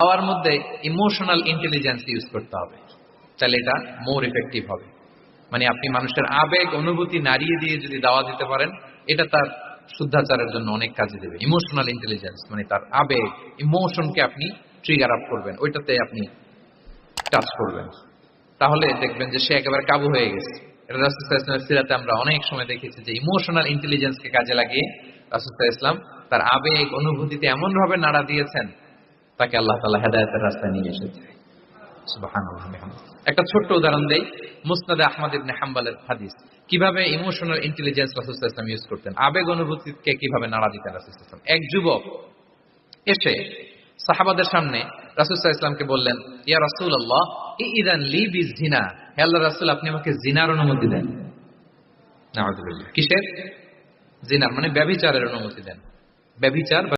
দাওয়ার মধ্যে emotional intelligence use করতে হবে, তাহলে এটা মোর ইফেক্টিভ হবে। মানে আপনি মানুষের আবেগ অনুভূতি নাড়িয়ে দিয়ে যদি দাওয়া দিতে পারেন, এটা তার শুদ্ধাচারের জন্য অনেক কাজে দেবে। ইমোশনাল ইন্টেলিজেন্স মানে তার আবেগ, ইমোশনকে আপনি ট্রিগার আপ করবেন, ওইটাতে আপনি টাচ করবেন, তাহলে দেখবেন যে সে একেবারে কাবু হয়ে গেছে। এটা রাসূল সাল্লাল্লাহু আলাইহি ওয়াসাল্লামের সিরাতে আমরা অনেক সময় দেখেছি যে ইমোশনাল ইন্টেলিজেন্সকে কাজে লাগিয়ে রাসূল সাল্লাল্লাহু আলাইহি ওয়াসাল্লাম তার আবেগ অনুভূতিতে এমন ভাবে নাড়া দিয়েছেন, তাকে আল্লাহ তাআলা হেদায়েতের রাস্তায় নিয়ে এসেছে। সুবহানাল্লাহ। একটা ছোট্ট উদাহরণ দেই, মুসনাদে আহমদ ইবনে হাম্বলের হাদিস, কিভাবে ইমোশনাল ইন্টেলিজেন্স রাসূল সাল্লাল্লাহু আলাইহি ওয়াসাল্লাম ইউজ করতেন, আবেগ অনুভূতিকে কিভাবে নাড়া দিতেন রাসূল সাল্লাল্লাহু আলাইহি ওয়াসাল্লাম। এক যুবক এসে সাহাবাদের সামনে রাসূল সাল্লাল্লাহু আলাইহি ওয়াসাল্লামকে বললেন, ইয়া রাসূলুল্লাহ ইযান লি বিজিনা, হে আল্লাহর রাসূল আপনি আমাকে জিনার অনুমতি দেন। নাউযুবিল্লাহ। কিসের? জিনার মানে ব্যভিচারের অনুমতি দেন। ব্যভিচার